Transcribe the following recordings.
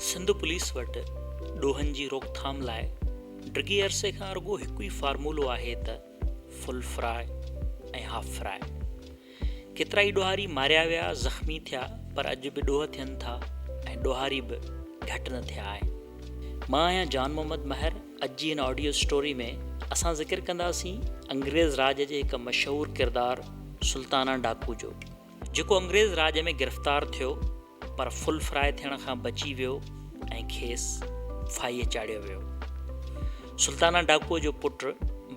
Sindh police वटि ॾोहनि जी रोकथाम लाइ डिघे अरसे खां रुॻो हिकु ई फार्मूलो आहे त फुल फ्राई ऐं हाफ फ्राई। केतिरा ई ॾोहारी मारिया विया, ज़ख़्मी थिया, पर अॼु बि ॾोह थियनि था ऐं ॾोहारी बि घटि न थिया आहिनि। मां आहियां जान मोहम्मद महर। अॼु जी हिन ऑडियो स्टोरी में असां ज़िक्र कंदासीं अंग्रेज़ राज जे हिकु मशहूरु किरदारु सुल्ताना डाकू जो, जेको अंग्रेज़ राज में गिरफ़्तार थियो पर फुल फ्राई थियण खां बची वियो ऐं खेसि फाईअ चाढ़ियो वियो। सुल्ताना डाकूअ जो पुटु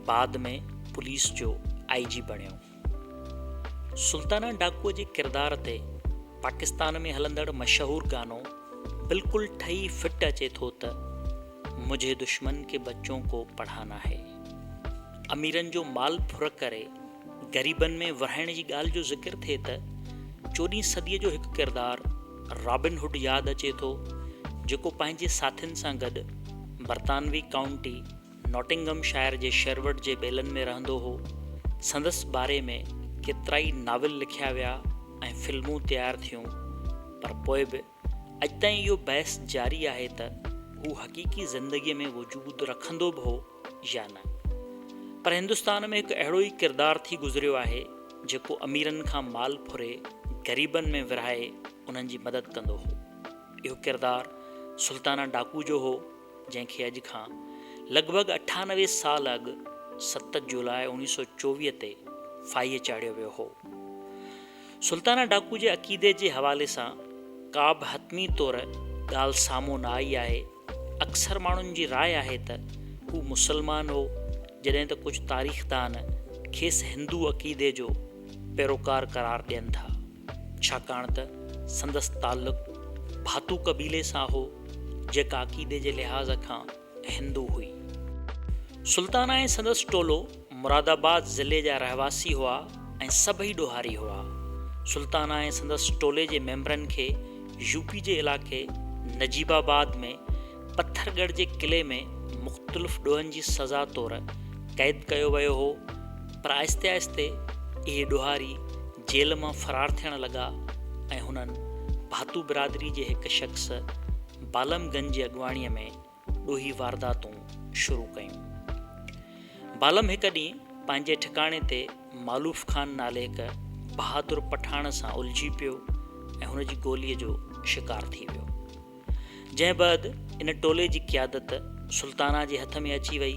बाद में पुलिस जो IG बणियो। सुल्ताना डाकूअ जे किरदार ते पाकिस्तान में हलंदड़ मशहूरु गानो बिल्कुलु ठही फिट अचे थो त मुझे दुश्मन के बच्चों को पढ़ाना है। अमीरनि जो माल फुर करे ग़रीबनि में विरहाइण जी ॻाल्हि जो ज़िक्र थिए त 14हीं सदीअ जो हिकु किरदारु रॉबिन हुड यादि अचे थो, जेको पंहिंजे साथियुनि सां गॾु बर्तानवी काउंटी नॉटिंगमशायर जे शेरवुड जे ॿेलनि में रहंदो हो। संदसि बारे में केतिरा ई नाविल लिखिया विया ऐं फिल्मूं तयारु थियूं, पर पोइ बि अॼु ताईं इहो बहस जारी आहे त हू हक़ीक़ी ज़िंदगीअ में वजूदु रखंदो बि हो या न। पर हिंदुस्तान में हिकु अहिड़ो ई किरदारु थी गुज़रियो आहे जेको अमीरनि खां माल फुरे ग़रीबनि में विरहाए उन्हनि जी मदद कंदो हो। इहो किरदारु सुल्ताना डाकू जो हो, जंहिंखे अॼु खां लॻभॻि 98 साल अॻु 7 जुलाई 1924 ते फाईअ चाढ़ियो वियो हो। सुल्ताना डाकू जे अक़ीदे जे हवाले सां का बि हतमी तौरु ॻाल्हि साम्हूं न आई आहे। अक्सर माण्हुनि जी राय आहे त हू मुसलमान हो, जॾहिं त कुझु तारीख़दान खेसि हिंदू अक़ीदे जो पैरोकार करार ॾियनि था, छाकाणि त संदसि तालुक़ु भातू क़बीले सां हो, जेका अक़ीदे जे लिहाज़ खां हिंदू हुई। सुल्ताना ऐं संदसि टोलो मुरादाबाद ज़िले जा रहवासी हुआ ऐं सभई ॾोहारी हुआ। सुल्ताना ऐं संदसि टोले जे मेंबरनि खे यूपी जे इलाइक़े नजीबाबाद में पत्थरगढ़ जे किले में मुख़्तलिफ़ ॾोहनि जी सज़ा तौरु क़ैद कयो वियो हो, पर आहिस्ते आहिस्ते इहे ॾोहारी जेल मां फ़रार थियण लॻा ऐं हुननि भातू बिरादरी जे हिकु शख़्स बालमगंज जी अॻुवाणीअ में ॾोही वारदातूं शुरू कयूं। बालम हिकु ॾींहुं पंहिंजे ठिकाणे ते मालूफ ख़ान नाले हिकु बहादुर पठाण सां उलझी पियो ऐं हुन जी गोलीअ जो शिकार थी वियो। जंहिं बैदि इन टोले जी क़ियादत सुल्ताना जे हथ में अची वई।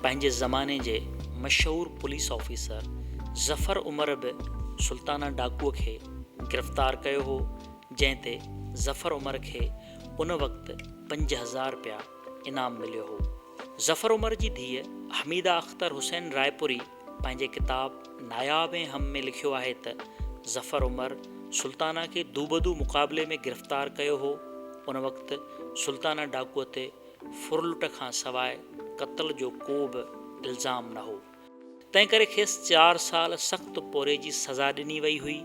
पंहिंजे ज़माने जे मशहूरु पुलिस ऑफिसर ज़फ़र उमर बि सुल्ताना डाकूअ खे गिरफ़्तार कयो हो, जंहिं ते ज़फ़र उमर खे उन वक़्तु 5000 रुपया इनाम मिलियो हो। ज़फ़र उमर जी धीअ हमीदा अख़्तर हुसैन रायपुरी पंहिंजे किताब नायाब ऐं हम में लिखियो आहे त ज़फ़र उमर सुल्ताना खे दूबदू मुक़ाबले में गिरफ़्तार कयो हो। उन वक़्तु सुल्ताना डाकूअ ते फुरलुट खां सवाइ क़त्ल जो को बि इल्ज़ाम न हो, तंहिं करे खेसि 4 साल सख़्तु पोरे जी सज़ा ॾिनी वई हुई।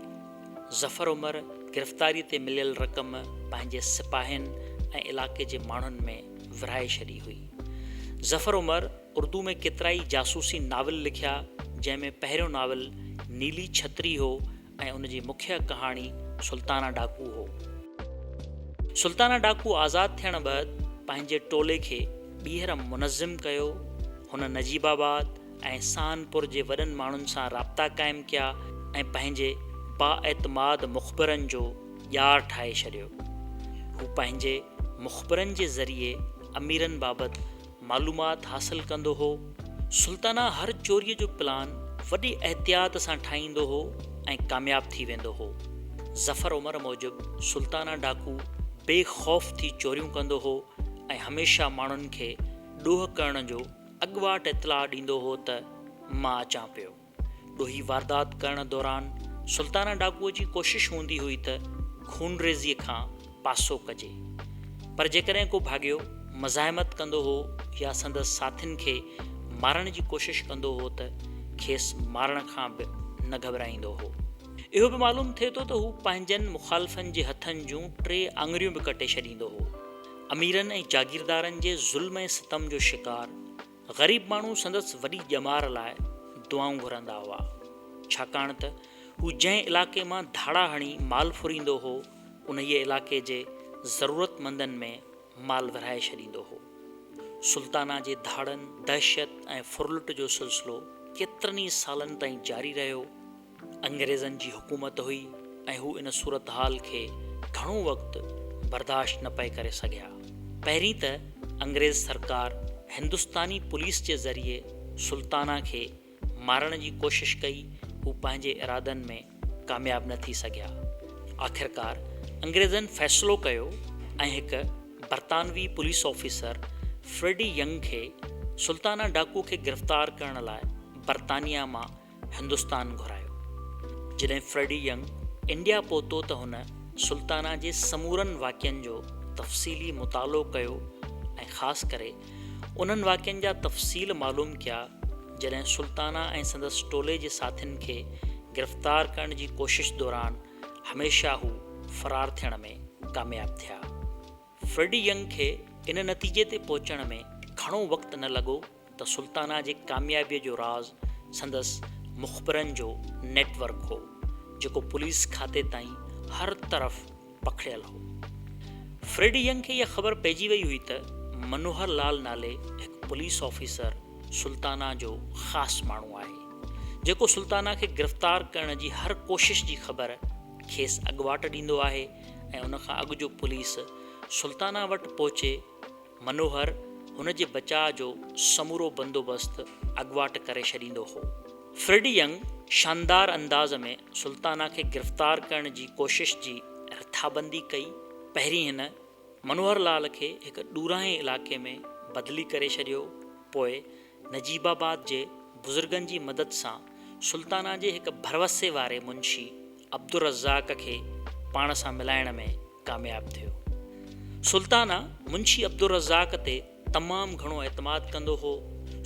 ज़फ़र उमर गिरफ़्तारी ते मिलियल रक़म पंहिंजे सिपाहियुनि ऐं इलाइक़े जे माण्हुनि में विरहाए छॾी हुई। ज़फ़र उमर उर्दू में केतिरा ई जासूसी नाविल लिखिया, जंहिंमें पहिरियों नाविल नीली छतरी हो ऐं उन जी मुख्य कहाणी सुल्ताना डाकू हो। सुल्ताना डाकू आज़ादु थियण बैदि पंहिंजे टोले खे ॿीहर मुनज़्ज़िम कयो। हुन नजीबाबाद ऐं सहानपुर जे वॾनि माण्हुनि सां राब्ता क़ाइमु कया ऐं पंहिंजे बाएतमाद मुख़बिरनि जो ॼार ठाहे छॾियो। हू पंहिंजे मुख़बिरनि जे ज़रिए अमीरनि बाबति मालूमात हासिलु कंदो हो। सुल्ताना हर चोरीअ जो प्लान वॾी एहतियात सां ठाहींदो हो ऐं कामयाबु थी वेंदो हो। ज़फ़र उमर मूजिबि सुल्ताना डाकू बेख़ौफ़ थी चोरियूं कंदो हो ऐं हमेशह माण्हुनि खे ॾोह करण जो अॻुवाट इतलाह ॾींदो हो त मां अचां पियो। ॾोही वारदात करण दौरान सुल्ताना डाकूअ जी कोशिशि हूंदी हुई त खूनरेज़ीअ खां पासो कजे, पर जेकॾहिं को भाॻियो मज़ाहिमत कंदो हो या संदसि साथियुनि खे मारण जी कोशिशि कंदो हो त खेसि मारण खां बि न घबराईंदो हो। इहो बि मालूम थिए थो त हू पंहिंजनि मुख़ालिफ़नि जे हथनि जूं 3 आङुरियूं बि कटे छॾींदो हो। अमीरनि ऐं जागीरदारनि जे ज़ुल्म ऐं सितम जो शिकार ग़रीब माण्हू संदसि वॾी ॼमार लाइ दुआऊं घुरंदा हुआ, छाकाणि त हू जंहिं इलाइक़े मां धाड़ा हणी माल फुरींदो हो, उन इलाइक़े जे ज़रूरतमंदनि में माल विरहाए छॾींदो हो। सुल्ताना जे धाड़नि, दहशत ऐं फुरलुट जो सिलसिलो केतिरनि ई सालनि ताईं जारी रहियो। अंग्रेज़नि जी हुकूमत हुई ऐं हू इन सूरत हाल खे घणो वक़्तु बर्दाश्त न पए करे सघिया। पहिरीं त अंग्रेज़ सरकार हिंदुस्तानी पुलिस जे ज़रिए सुल्ताना खे मारण जी कोशिश कई। हू पंहिंजे इरादनि में कामयाब न थी सघिया। आख़िरकार अंग्रेज़नि फ़ैसिलो कयो ऐं हिकु बरतानवी पुलिस ऑफिसर फ्रेडी यंग खे सुल्ताना डाकू खे गिरफ़्तार करण लाइ बरतानिया मां हिंदुस्तान घुरायो। जॾहिं फ्रेडी यंग इंडिया पहुतो त हुन सुल्ताना जे समूरनि वाक़िअनि जो तफ़सीली मुतालो कयो ऐं ख़ासि करे उन्हनि वाक़िअनि जा तफ़सील मालूम कया जॾहिं सुल्ताना ऐं संदसि टोले जे साथियुनि खे गिरफ़्तार करण जी कोशिश दौरान हमेशह हू फ़रार थियण में कामयाब थिया। फ्रेडी यंग खे इन नतीजे ते पहुचण में घणो वक़्तु न लॻो त सुल्ताना जे कामयाबीअ जो राज़ संदसि मुख़बिरनि जो नेटवर्क हो, जेको पुलिस खाते ताईं हर तरफ़ पखिड़ियल हो। फ्रेडी यंग खे इहा ख़बर पइजी वई हुई त मनोहर लाल नाले हिकु पुलिस ऑफिसर सुल्ताना जो ख़ासि माण्हू आहे, जेको सुल्ताना खे गिरफ़्तार करण जी हर कोशिश जी ख़बर खेसि अॻुवाट ॾींदो आहे ऐं उन खां अॻु जो पुलिस सुल्ताना वटि पहुचे मनोहर हुन जे बचाव जो समूरो बंदोबस्तु अॻुवाट करे छॾींदो हो। फ्रेडी यंग शानदार अंदाज़ में सुल्ताना खे गिरफ़्तार करण जी कोशिश जी रिथाबंदी कई। पहिरीं हिन मनोहर लाल खे हिकु ॾूरांहे इलाइक़े में बदिली करे छॾियो। पोइ नजीबाबाद जे बुज़ुर्गनि जी मदद सां सुल्ताना जे हिकु भरवसे वारे मुंशी अब्दुर रज़ाक़ खे पाण सां मिलाइण में कामयाब थियो। सुल्ताना मुंशी अब्दुर रज़ाक़ ते तमामु घणो एतमाद कंदो हो।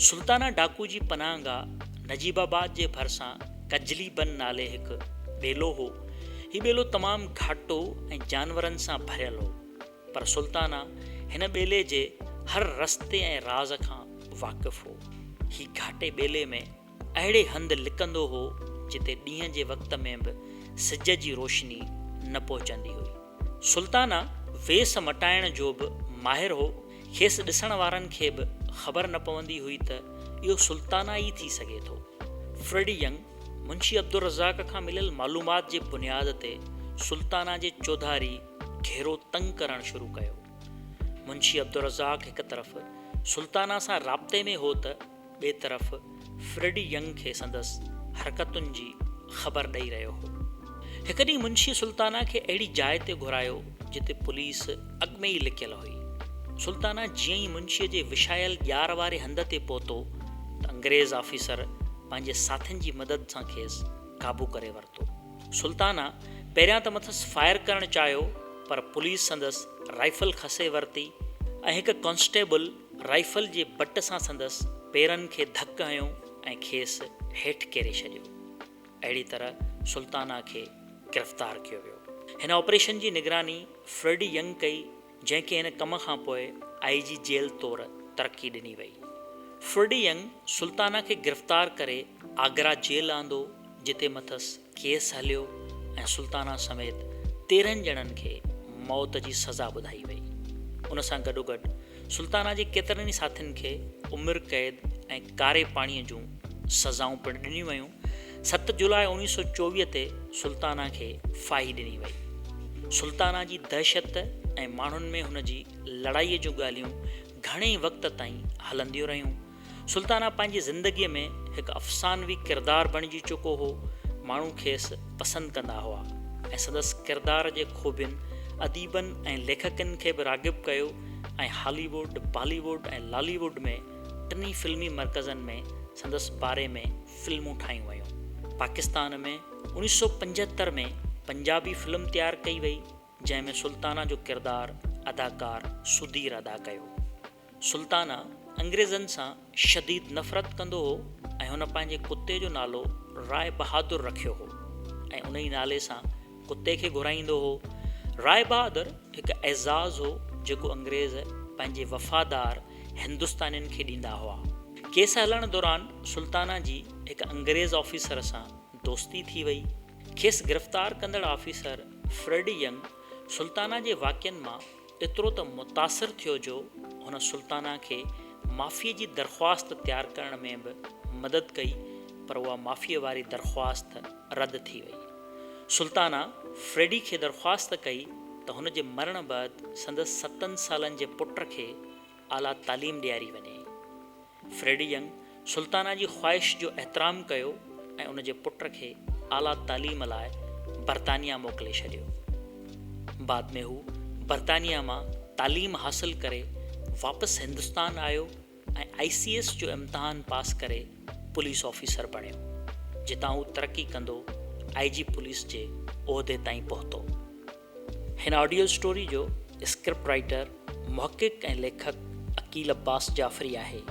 सुल्ताना डाकू जी पनाहगाह नजीबाबाद जे भरिसां कजली बन नाले हिकु ॿेलो हो। हीउ ॿेलो तमामु घाटो ऐं जानवरनि सां भरियल हो, पर सुल्ताना हिन ॿेले जे हर रस्ते ऐं राज़ खां वाक़िफ़ हो। ही घाटे ॿेले में अहिड़े हंधि लिकंदो हो जिते ॾींहं जे वक़्त में बि सिज जी रोशनी न पहुचंदी हुई। सुल्ताना वेस मटाइण जो बि माहिर हो। खेसि ॾिसण वारनि खे बि ख़बर न पवंदी हुई त इहो सुल्ताना ई थी सघे थो। फ्रेडी यंग मुंशी अब्दुर रज़ाक़ खां मिलियल मालूमात जे बुनियाद ते सुल्ताना जे चौधारी घेरो तंग करणु शुरू कयो। मुंशी अब्दुर रज़ाक़ हिकु तरफ़ सुल्ताना सां राब्ते में हो त ॿिए तरफ़ फ्रेडी यंग खे संदसि हरकतुनि जी ख़बर ॾेई रहियो हो। हिकु ॾींहुं मुंशी सुल्ताना खे अहिड़ी जाइ ते घुरायो जिते पुलिस अॻु में ई लिकियल हुई। सुल्ताना जीअं ई मुंशीअ जे विछायल ॼार वारे हंध ते पहुतो त अंग्रेज़ ऑफिसर पंहिंजे साथियुनि जी मदद सां खेसि काबू करे वरितो। सुल्ताना पहिरियां त मथसि फायर करणु चाहियो, पर पुलिस संदसि राइफ़ल खसे वरिती ऐं हिकु कांस्टेबल राइफ़ल जे बट सां संदसि पेरनि खे धक हयो ऐं खेसि हेठि केरे छॾियो। अहिड़ी तरह सुल्ताना खे गिरफ़्तार कयो वियो। हिन ऑपरेशन जी निगरानी फ्रेडी यंग कई, जंहिंखे हिन कम खां पोइ IG जेल तौरु तरक़ी ॾिनी वई। फ्रेडी यंग सुल्ताना खे गिरफ़्तार करे आगरा जेल आंदो, जिते मथसि केस हलियो ऐं सुल्ताना समेत 13 ॼणनि खे मौत जी सज़ा ॿुधाई वई। उन सां गॾोगॾु सुल्ताना जे केतिरनि ई साथियुनि खे उमिरि क़ैद ऐं कारे पाणीअ जूं सज़ाऊं पिणु ॾिनियूं वयूं। 7 जुलाई 1924 ते सुल्ताना खे फाही ॾिनी वई। सुल्ताना जी दहशत ऐं माण्हुनि में हुन जी लड़ाईअ जूं ॻाल्हियूं घणे वक़्त ताईं हलंदियूं रहियूं। सुल्ताना पंहिंजी ज़िंदगीअ में हिकु अफ़सानवी किरदारु बणिजी चुको हो। माण्हू खेसि पसंदि कंदा हुआ ऐं संदसि किरदार जे खूबियुनि अदीबनि ऐं लेखकनि खे बि राग़िब कयो ऐं हॉलीवुड, बॉलीवुड ऐं लॉलीवुड में टिनी फिल्मी मर्कज़नि में संदसि बारे में फिल्मूं ठाहियूं वयूं। पाकिस्तान में 1975 में पंजाबी फिल्म तयारु कई वई, जंहिंमें सुल्ताना जो किरदारु अदाकार सुधीर अदा कयो। सुल्ताना अंग्रेज़नि सां शदीद नफ़रत कंदो हो ऐं हुन पंहिंजे कुते जो नालो राय बहादुर रखियो हो ऐं उन ई नाले सां कुते खे घुराईंदो हो। राय बहादुर हिकु एज़ाज़ हो जेको अंग्रेज़ पंहिंजे वफ़ादार हिंदुस्तानियुनि खे ॾींदा हुआ। केस हलण दौरान सुल्ताना जी हिकु अंग्रेज़ ऑफिसर सां दोस्ती थी वई। खेसि गिरफ़्तार कंदड़ ऑफिसर फ्रेडी यंग सुल्ताना जे वाक़िअनि मां एतिरो त मुतासिर थियो जो हुन सुल्ताना खे माफ़ीअ जी दरख़्वास्त तयारु करण में बि मदद कई, पर उहा माफ़ीअ वारी दरख़्वास्त रद्द थी वई। सुल्ताना फ्रेडी खे दरख़्वास्त कई त हुन जे मरण बैदि संदसि 7 सालनि जे पुट खे आला तालीम ॾियारी वञे। फ्रेडी यंग सुल्ताना जी ख़्वाहिश जो एहतराम कयो ऐं उन जे पुट खे आला तालीम लाइ बरतानिया मोकिले छॾियो। बाद में हू बरतानिया मां तालीम हासिल करे वापसि हिंदुस्तान आयो ऐं ICS जो इम्तिहान पास करे पुलिस ऑफिसर बणियो, जितां हू तरक़ी कंदो IG पुलिस जे उहिदे ताईं पहुतो। हिन ऑडियो स्टोरी जो स्क्रिप्ट राइटर, मुहक़िक़ ऐं लेखक अकील अब्बास जाफ़री आहे।